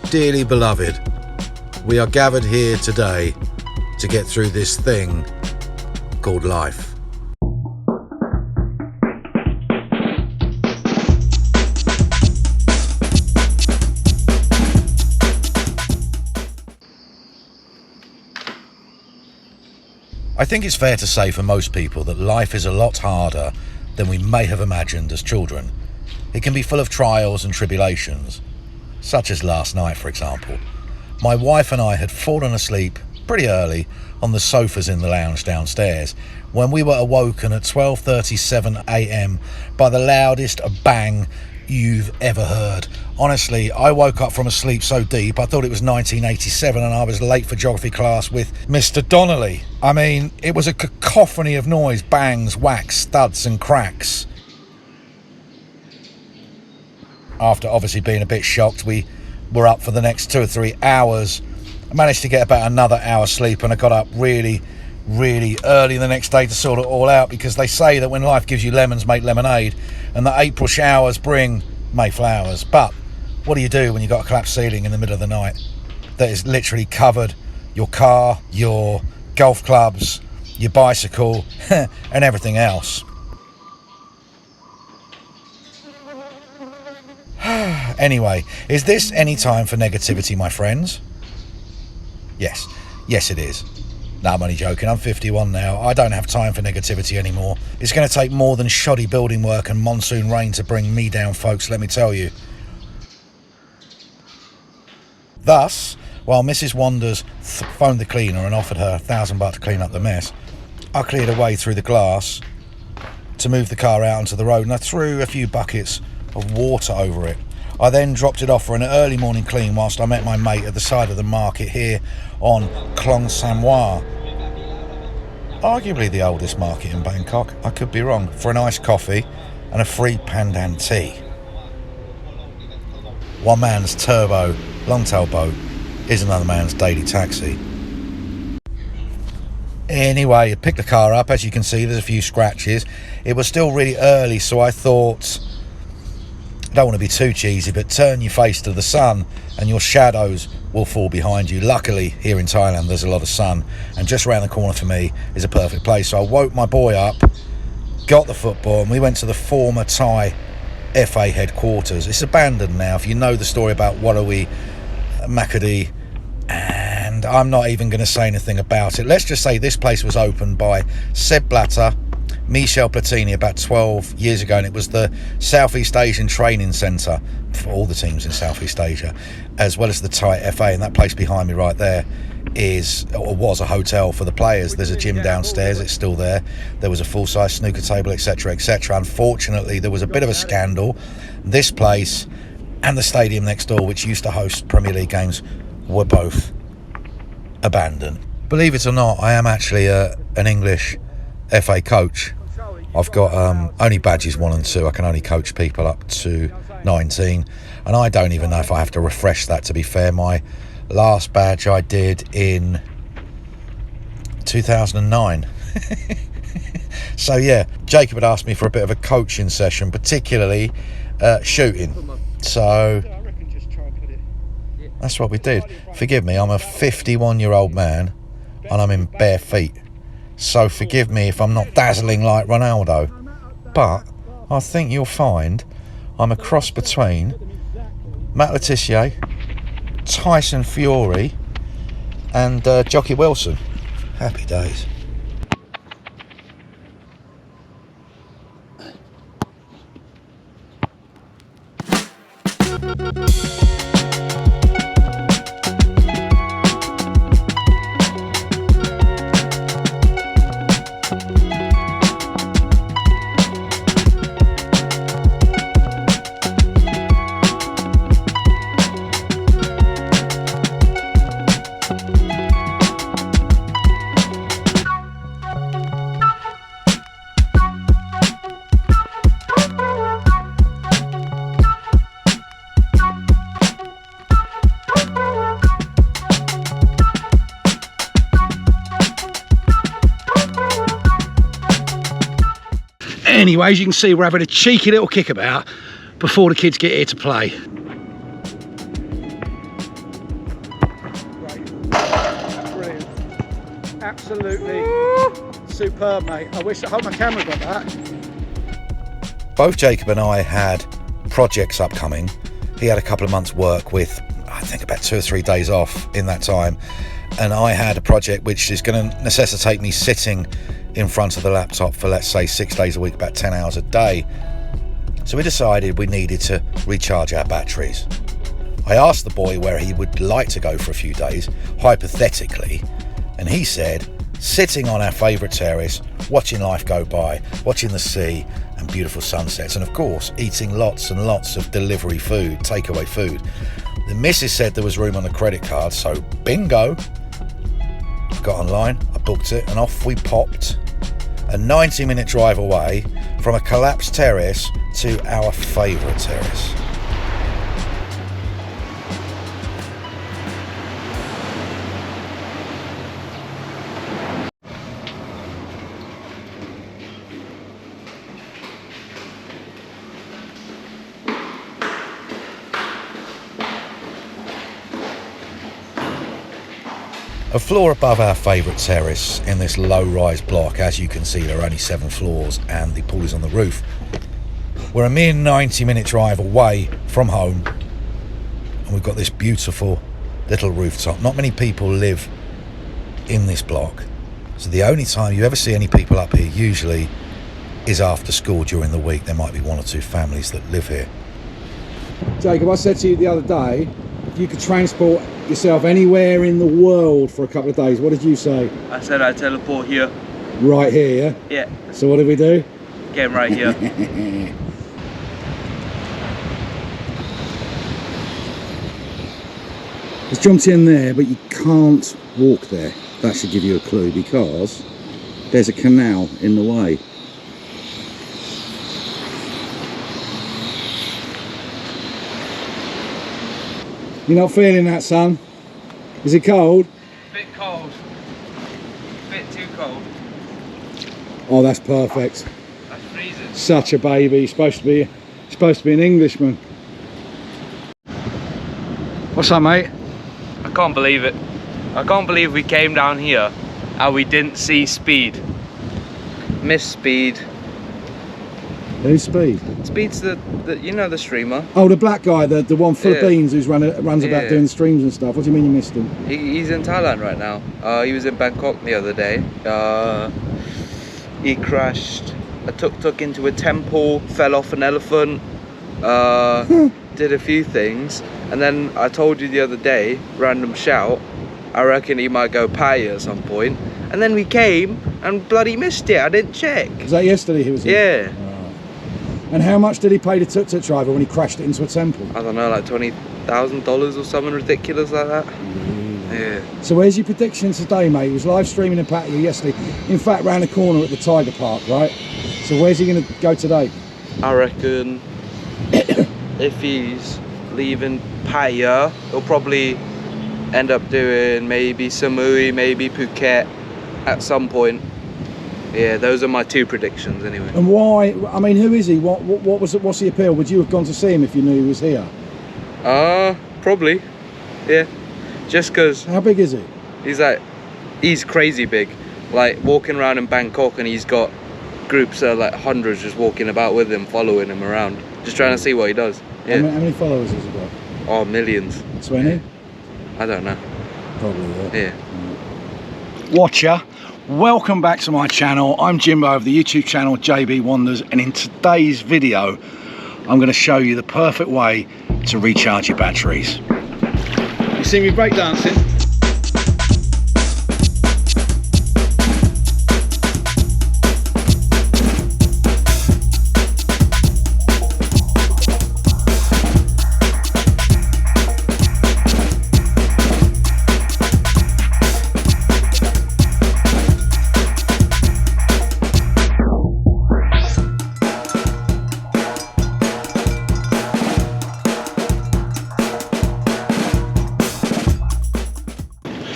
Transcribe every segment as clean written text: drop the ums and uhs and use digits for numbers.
Dearly beloved, we are gathered here today to get through this thing called life. I think it's fair to say for most people that life is a lot harder than we may have imagined as children. It can be full of trials and tribulations, such as last night, for example. My wife and I had fallen asleep pretty early on the sofas in the lounge downstairs when we were awoken at 12:37 a.m. by the loudest bang you've ever heard. Honestly, I woke up from a sleep so deep I thought it was 1987 and I was late for geography class with Mr. Donnelly. I mean, it was a cacophony of noise, bangs, whacks, studs and cracks. After obviously being a bit shocked, we were up for the next 2 or 3 hours. I managed to get about another hour's sleep and I got up really early the next day to sort it all out, because they say that when life gives you lemons, make lemonade, and the April showers bring May flowers. But what do you do when you've got a collapsed ceiling in the middle of the night that is literally covered your car, your golf clubs, your bicycle and everything else? Anyway, is this any time for negativity, my friends? Yes it is. No, I'm only joking. I'm 51 now. I don't have time for negativity anymore. It's going to take more than shoddy building work and monsoon rain to bring me down, folks, let me tell you. Thus, while Mrs. Wanders phoned the cleaner and offered her $1,000 to clean up the mess, I cleared a way through the glass to move the car out onto the road, and I threw a few buckets of water over it. I then dropped it off for an early morning clean whilst I met my mate at the side of the market here on Klong Samwa. Arguably the oldest market in Bangkok, I could be wrong, for an iced coffee and a free pandan tea. One man's turbo longtail boat is another man's daily taxi. Anyway, I picked the car up. As you can see, there's a few scratches. It was still really early, so I thought, I don't want to be too cheesy, but turn your face to the sun and your shadows will fall behind you. Luckily, here in Thailand, there's a lot of sun, and just around the corner for me is a perfect place. So I woke my boy up, got the football, and we went to the former Thai FA headquarters. It's abandoned now. If you know the story about Wallawi, Makadi, and I'm not even going to say anything about it. Let's just say this place was opened by Seb Blatter, Michel Platini about 12 years ago, and it was the Southeast Asian training centre for all the teams in Southeast Asia, as well as the Thai FA. And that place behind me right there was a hotel for the players. There's a gym downstairs, it's still there. There was a full-size snooker table, etc, etc. Unfortunately, there was a bit of a scandal. This place and the stadium next door, which used to host Premier League games, were both abandoned. Believe it or not, I am actually an English FA coach. I've got only badges 1 and 2. I can only coach people up to 19, and I don't even know if I have to refresh that, to be fair. My last badge I did in 2009. So yeah, Jacob had asked me for a bit of a coaching session, particularly shooting, so that's what we did. Forgive me, I'm a 51-year-old man and I'm in bare feet, so forgive me if I'm not dazzling like Ronaldo, but I think you'll find I'm a cross between Matt Letizia, Tyson Fury and Jockey Wilson. Happy days. Anyways, you can see we're having a cheeky little kickabout before the kids get here to play. absolutely superb, mate. I hope my camera got that. Both Jacob and I had projects upcoming. He had a couple of months' work with, I think, about 2 or 3 days off in that time. And I had a project which is going to necessitate me sitting in front of the laptop for, let's say, 6 days a week, about 10 hours a day. So we decided we needed to recharge our batteries. I asked the boy where he would like to go for a few days, hypothetically, and he said, sitting on our favourite terrace, watching life go by, watching the sea and beautiful sunsets, and of course, eating lots and lots of delivery food, takeaway food. The missus said there was room on the credit card, so bingo. I got online, I booked it, and off we popped. A 90-minute drive away from a collapsed terrace to our favourite terrace. A floor above our favourite terrace in this low-rise block. As you can see, there are only 7 floors and the pool is on the roof. We're a mere 90-minute drive away from home and we've got this beautiful little rooftop. Not many people live in this block, so the only time you ever see any people up here usually is after school during the week. There might be 1 or 2 families that live here. Jacob, I said to you the other day, if you could transport yourself anywhere in the world for a couple of days, what did you say? I said I'd teleport here. Right here, yeah? Yeah. So what did we do? Came right here. It's jumped in there, but you can't walk there. That should give you a clue, because there's a canal in the way. You're not feeling that, son? Is it cold? Bit cold. Bit too cold. Oh, that's perfect. That's freezing. Such a baby. He's supposed to be an Englishman. What's up, mate? I can't believe it. I can't believe we came down here and we didn't see Speed. Miss Speed. Who's Speed? Speed's the you know, the streamer. Oh, the black guy, the one full of beans who's runs about Yeah. doing the streams and stuff. What do you mean you missed him? He's in Thailand right now. He was in Bangkok the other day. He crashed a tuk-tuk into a temple, fell off an elephant, did a few things, and then I told you the other day, random shout, I reckon he might go pay at some point, and then we came and bloody missed it. I didn't check. Was that yesterday he was here? Yeah. And how much did he pay the tuk-tuk driver when he crashed it into a temple? I don't know, like $20,000 or something ridiculous like that. Yeah. So where's your prediction today, mate? He was live streaming in Pattaya yesterday. In fact, round the corner at the Tiger Park, right? So where's he going to go today? I reckon if he's leaving Pattaya, he'll probably end up doing maybe Samui, maybe Phuket at some point. Yeah, those are my 2 predictions anyway. And why? I mean, who is he? What's the appeal? Would you have gone to see him if you knew he was here? Probably. Yeah. Just because. How big is he? He's crazy big. Like walking around in Bangkok, and he's got groups of like hundreds just walking about with him, following him around, just trying to see what he does. Yeah. How many followers has he got? Oh, millions. 20? I don't know. Probably, Yeah. Watcher, welcome back to my channel. I'm Jimbo of the YouTube channel JB Wonders, and in today's video I'm going to show you the perfect way to recharge your batteries. You see me breakdancing?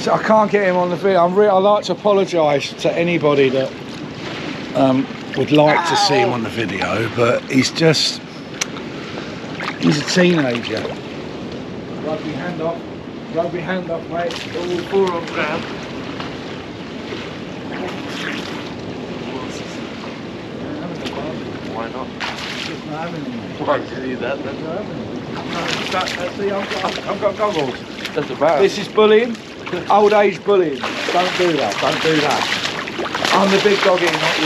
So I can't get him on the video. I'd like to apologise to anybody that would like to see him on the video, but he's a teenager. Rugby hand off, mate. All 4 on grab. Why not? Just not having them, mate. Why do you do that then? Not having them. No, see, I've got goggles. Doesn't matter. This is bullying. Old age bullying. Don't do that. Don't do that. I'm the big dog here, not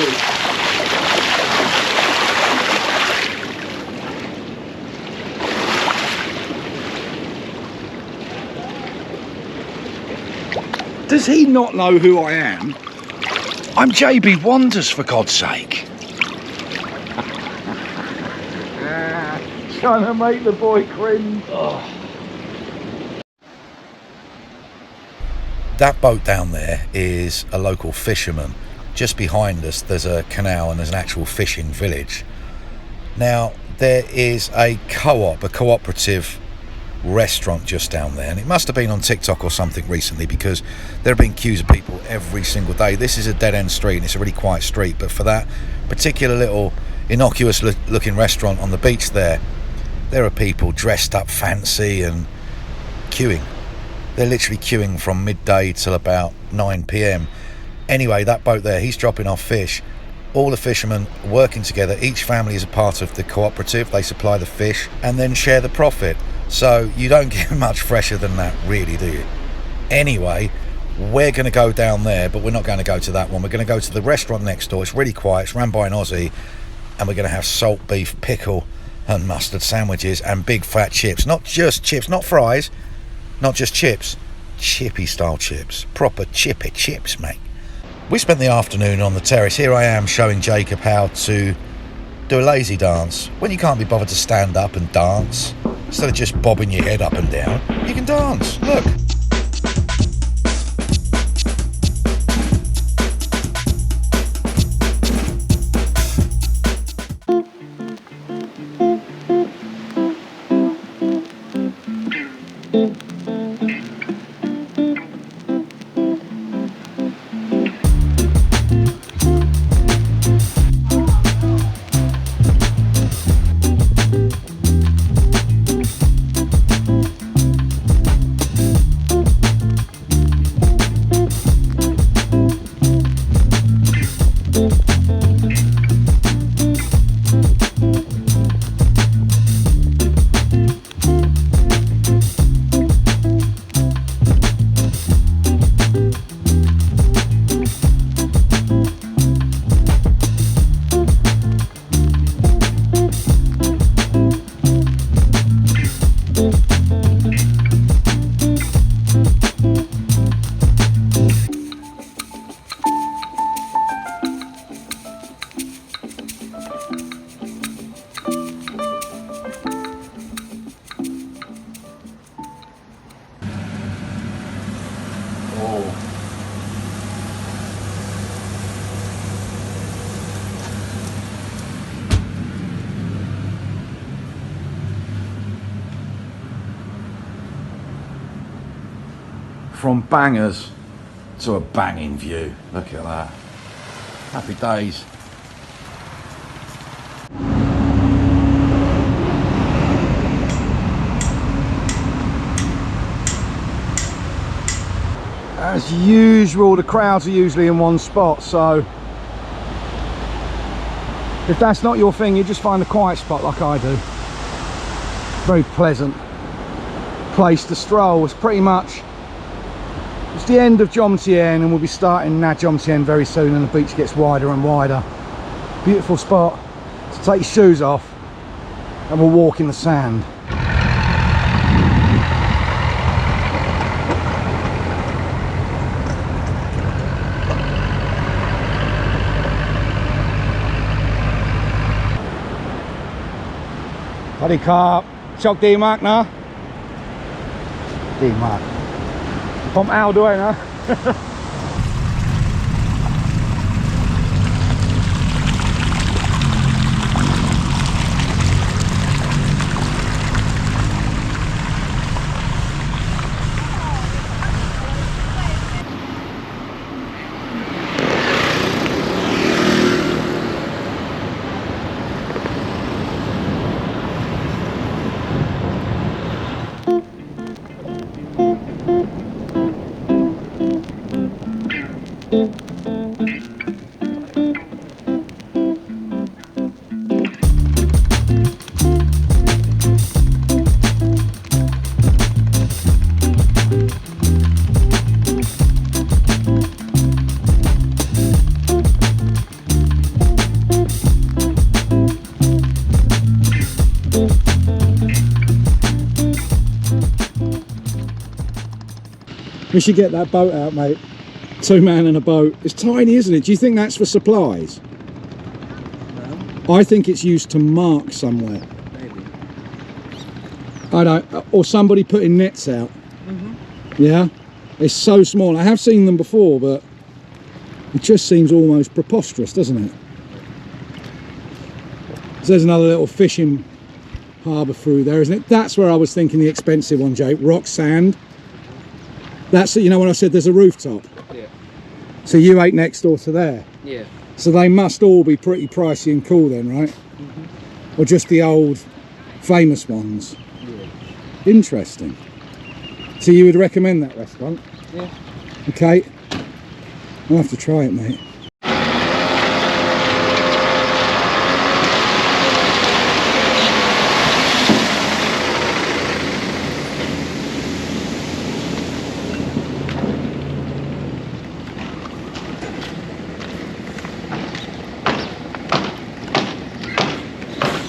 you. Does he not know who I am? I'm JB Wonders, for God's sake. Trying to make the boy cringe. Oh. That boat down there is a local fisherman. Just behind us there's a canal and there's an actual fishing village. Now there is a co-op, a cooperative restaurant just down there, and it must have been on TikTok or something recently, because there have been queues of people every single day. This is a dead-end street and it's a really quiet street, but for that particular little innocuous looking restaurant on the beach there are people dressed up fancy and queuing. They're literally queuing from midday till about 9 p.m. Anyway, that boat there, he's dropping off fish. All the fishermen working together. Each family is a part of the cooperative. They supply the fish and then share the profit. So you don't get much fresher than that, really, do you? Anyway, we're going to go down there, but we're not going to go to that one. We're going to go to the restaurant next door. It's really quiet. It's run by an Aussie, and we're going to have salt beef, pickle and mustard sandwiches and big fat chips. Not just chips, not fries, not just chips. Chippy style chips. Proper chippy chips, mate. We spent the afternoon on the terrace. Here I am showing Jacob how to do a lazy dance. When you can't be bothered to stand up and dance, instead of just bobbing your head up and down, you can dance. Look. From bangers to a banging view. Look at that. Happy days. As usual, the crowds are usually in one spot, so if that's not your thing, you just find a quiet spot like I do. Very pleasant place to stroll. It's pretty much, it's the end of Jomtien, and we'll be starting Na Jomtien very soon, and the beach gets wider and wider. Beautiful spot to take your shoes off and we'll walk in the sand. Howdy carp, chok đi Mark na. Đi Mark. ผมเอาด้วยนะ We should get that boat out, mate. 2 man in a boat. It's tiny, isn't it? Do you think that's for supplies? No. I think it's used to mark somewhere. Maybe. I don't, or somebody putting nets out. Mm-hmm. Yeah, it's so small. I have seen them before, but it just seems almost preposterous, doesn't it? So there's another little fishing harbour through there, isn't it? That's where I was thinking the expensive one, Jake. Rock sand. That's, you know, when I said there's a rooftop. Yeah. So you ate next door to there. Yeah. So they must all be pretty pricey and cool then, right? Mm-hmm. Or just the old famous ones. Yeah. Interesting. So you would recommend that restaurant? Yeah. Okay. I'll have to try it, mate.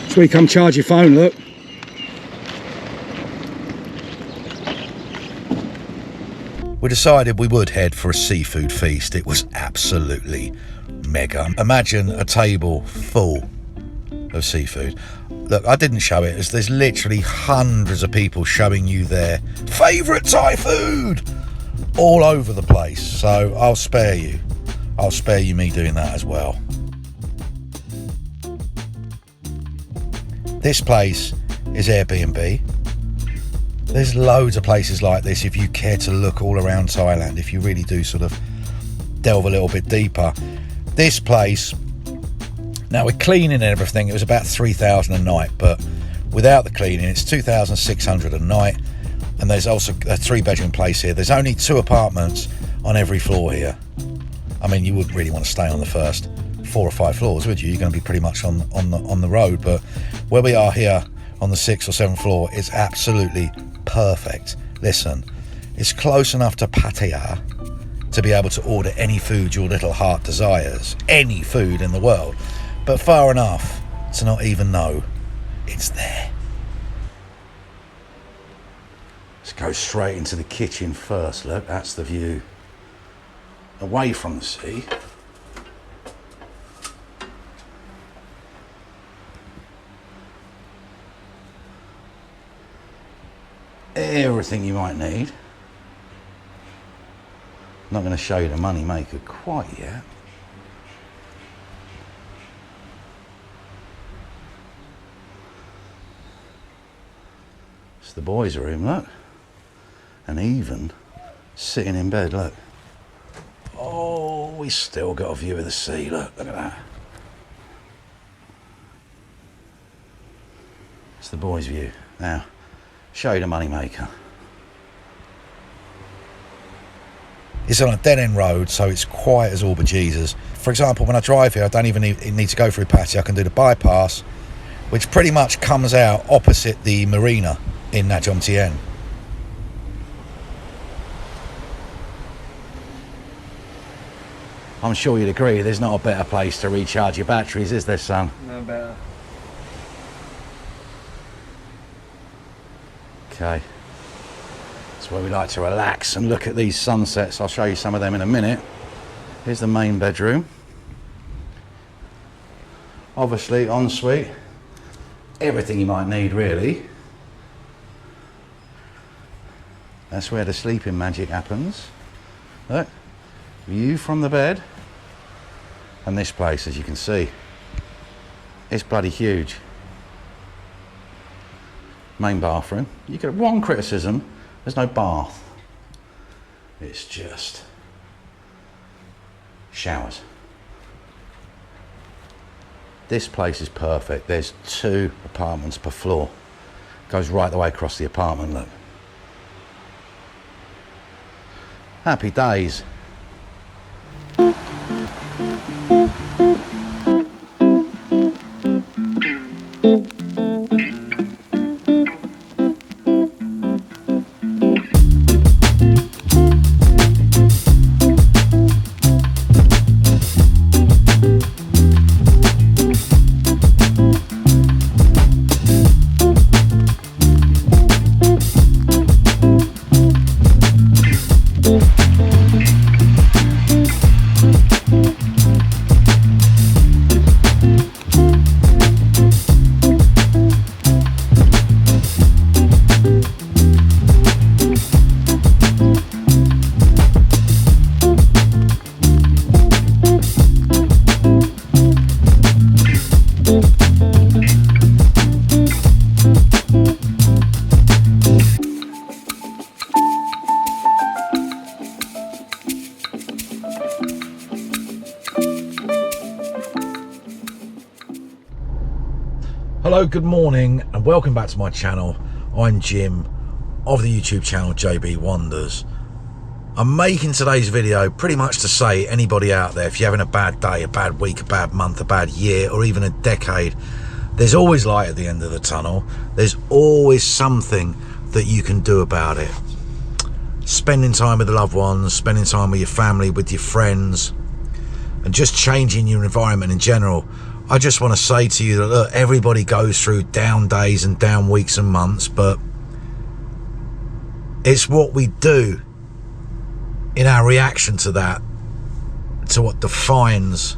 So you come charge your phone, look. We decided we would head for a seafood feast. It was absolutely mega. Imagine a table full of seafood. Look, I didn't show it, as there's literally hundreds of people showing you their favourite Thai food all over the place. So I'll spare you. I'll spare you me doing that as well. This place is Airbnb. There's loads of places like this if you care to look all around Thailand, if you really do sort of delve a little bit deeper. This place, now with cleaning and everything, it was about 3,000 a night, but without the cleaning it's 2,600 a night. And there's also a 3-bedroom place here. There's only 2 apartments on every floor here. I mean, you wouldn't really want to stay on the first 4 or 5 floors, would you? You're going to be pretty much on the road. But where we are here on the 6th or 7th floor is absolutely perfect. Listen, it's close enough to Pattaya to be able to order any food your little heart desires, any food in the world, but far enough to not even know it's there. Let's go straight into the kitchen first. Look, that's the view away from the sea. Everything you might need. I'm not going to show you the money maker quite yet. It's the boys' room, look. And even sitting in bed, look. Oh, we still got a view of the sea, look at that. It's the boys' view. Now, show you the money maker. It's on a dead-end road, so it's quiet as all bejesus. For example, when I drive here, I don't even need to go through Pattaya. I can do the bypass, which pretty much comes out opposite the marina in Najom Tien. I'm sure you'd agree, there's not a better place to recharge your batteries, is there, son? No better. Okay. That's where we like to relax and look at these sunsets. I'll show you some of them in a minute. Here's the main bedroom. Obviously, ensuite. Everything you might need, really. That's where the sleeping magic happens. Look, view from the bed. And this place, as you can see, it's bloody huge. Main bathroom. You get one criticism, there's no bath. It's just showers. This place is perfect. There's 2 apartments per floor. Goes right the way across the apartment, look. Happy days. Hello, good morning, and welcome back to my channel. I'm Jim of the YouTube channel JB Wonders. I'm making today's video pretty much to say anybody out there, if you're having a bad day, a bad week, a bad month, a bad year, or even a decade, there's always light at the end of the tunnel. There's always something that you can do about it. Spending time with the loved ones, spending time with your family, with your friends, and just changing your environment in general. I just want to say to you that, look, everybody goes through down days and down weeks and months, but it's what we do in our reaction to that, to what defines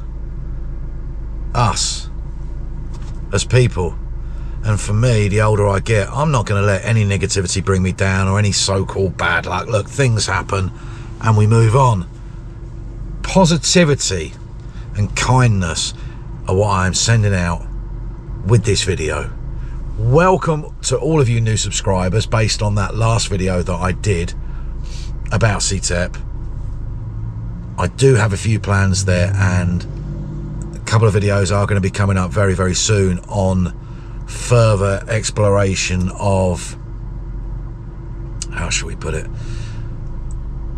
us as people. And for me, the older I get, I'm not going to let any negativity bring me down or any so-called bad luck. Look, things happen and we move on. Positivity and kindness are what I'm sending out with this video. Welcome to all of you new subscribers based on that last video that I did about CTEP. I do have a few plans there, and a couple of videos are going to be coming up very, very soon on further exploration of, how should we put it,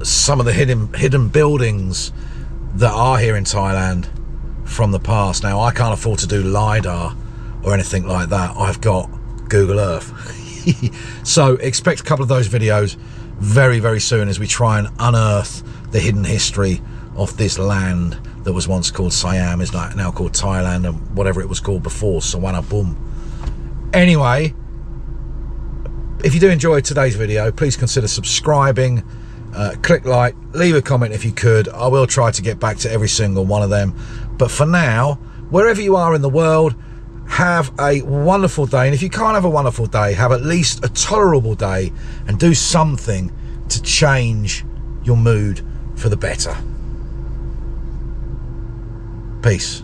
some of the hidden buildings that are here in Thailand from the past. Now, I can't afford to do LiDAR or anything like that. I've got Google Earth. So expect a couple of those videos very, very soon as we try and unearth the hidden history of this land that was once called Siam, is now called Thailand, and whatever it was called before, Sawanabum. Anyway, if you do enjoy today's video, please consider subscribing, click like, leave a comment if you could. I will try to get back to every single one of them. But for now, wherever you are in the world, have a wonderful day. And if you can't have a wonderful day, have at least a tolerable day and do something to change your mood for the better. Peace.